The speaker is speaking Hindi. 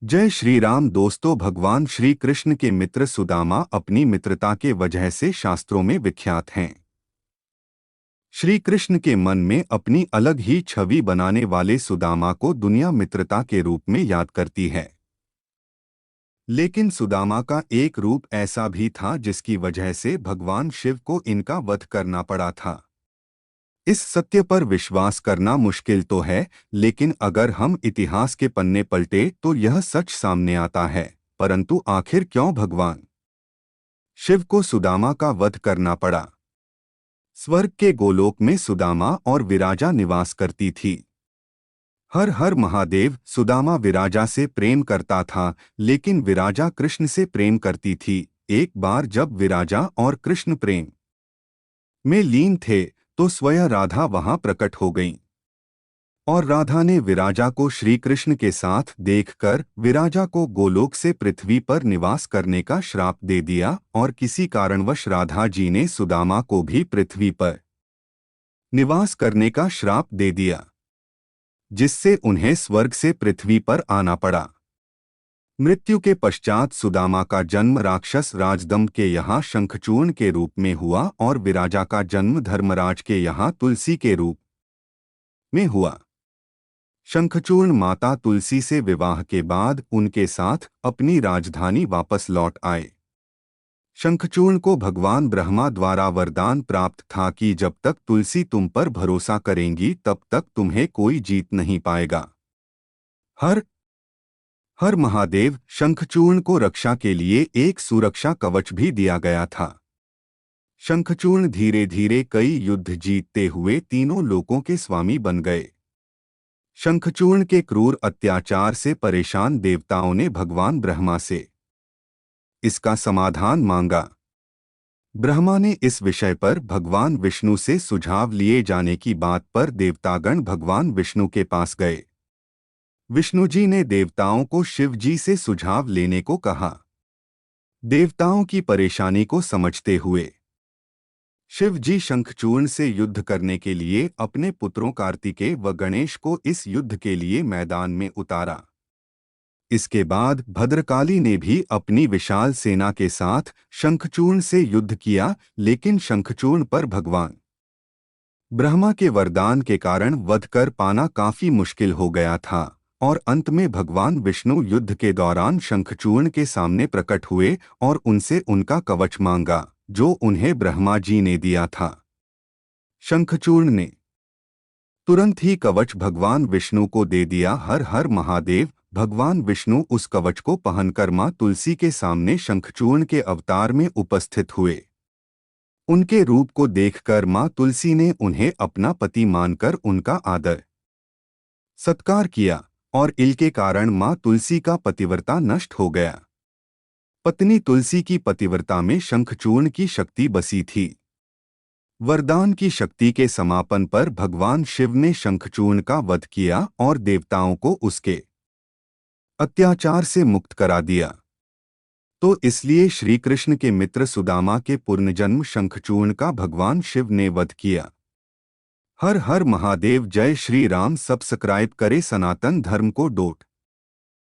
जय श्री राम दोस्तों। भगवान श्री कृष्ण के मित्र सुदामा अपनी मित्रता के वजह से शास्त्रों में विख्यात हैं। श्री कृष्ण के मन में अपनी अलग ही छवि बनाने वाले सुदामा को दुनिया मित्रता के रूप में याद करती है। लेकिन सुदामा का एक रूप ऐसा भी था जिसकी वजह से भगवान शिव को इनका वध करना पड़ा था। इस सत्य पर विश्वास करना मुश्किल तो है, लेकिन अगर हम इतिहास के पन्ने पलटे तो यह सच सामने आता है। परंतु आखिर क्यों भगवान शिव को सुदामा का वध करना पड़ा? स्वर्ग के गोलोक में सुदामा और विराजा निवास करती थी। हर हर महादेव। सुदामा विराजा से प्रेम करता था, लेकिन विराजा कृष्ण से प्रेम करती थी। एक बार जब विराजा और कृष्ण प्रेम में लीन थे तो स्वयं राधा वहां प्रकट हो गईं। और राधा ने विराजा को श्री कृष्ण के साथ देखकर विराजा को गोलोक से पृथ्वी पर निवास करने का श्राप दे दिया, और किसी कारणवश राधा जी ने सुदामा को भी पृथ्वी पर निवास करने का श्राप दे दिया, जिससे उन्हें स्वर्ग से पृथ्वी पर आना पड़ा। मृत्यु के पश्चात सुदामा का जन्म राक्षस राजदम्भ के यहाँ शंखचूर्ण के रूप में हुआ और विराजा का जन्म धर्मराज के यहाँ तुलसी के रूप में हुआ। शंखचूर्ण माता तुलसी से विवाह के बाद उनके साथ अपनी राजधानी वापस लौट आए। शंखचूर्ण को भगवान ब्रह्मा द्वारा वरदान प्राप्त था कि जब तक तुलसी तुम पर भरोसा करेंगी तब तक तुम्हें कोई जीत नहीं पाएगा। हर हर महादेव। शंखचूर्ण को रक्षा के लिए एक सुरक्षा कवच भी दिया गया था। शंखचूर्ण धीरे धीरे कई युद्ध जीतते हुए तीनों लोकों के स्वामी बन गए। शंखचूर्ण के क्रूर अत्याचार से परेशान देवताओं ने भगवान ब्रह्मा से इसका समाधान मांगा। ब्रह्मा ने इस विषय पर भगवान विष्णु से सुझाव लिए जाने की बात पर देवतागण भगवान विष्णु के पास गए। विष्णु जी ने देवताओं को शिव जी से सुझाव लेने को कहा। देवताओं की परेशानी को समझते हुए शिव जी शंखचूर्ण से युद्ध करने के लिए अपने पुत्रों कार्तिकेय व गणेश को इस युद्ध के लिए मैदान में उतारा। इसके बाद भद्रकाली ने भी अपनी विशाल सेना के साथ शंखचूर्ण से युद्ध किया, लेकिन शंखचूर्ण पर भगवान ब्रह्मा के वरदान के कारण वध कर पाना काफी मुश्किल हो गया था, और अंत में भगवान विष्णु युद्ध के दौरान शंखचूर्ण के सामने प्रकट हुए और उनसे उनका कवच मांगा, जो उन्हें ब्रह्मा जी ने दिया था। शंखचूर्ण ने तुरंत ही कवच भगवान विष्णु को दे दिया। हर हर महादेव। भगवान विष्णु उस कवच को पहनकर मां तुलसी के सामने शंखचूर्ण के अवतार में उपस्थित हुए। उनके रूप को देखकर मां तुलसी ने उन्हें अपना पति मानकर उनका आदर सत्कार किया, और इनके कारण मां तुलसी का पतिव्रता नष्ट हो गया। पत्नी तुलसी की पतिव्रता में शंखचूर्ण की शक्ति बसी थी। वरदान की शक्ति के समापन पर भगवान शिव ने शंखचूर्ण का वध किया और देवताओं को उसके अत्याचार से मुक्त करा दिया। तो इसलिए श्री कृष्ण के मित्र सुदामा के पुनर्जन्म शंखचूर्ण का भगवान शिव ने वध किया। हर हर महादेव। जय श्री राम। सब्सक्राइब करें सनातन धर्म को।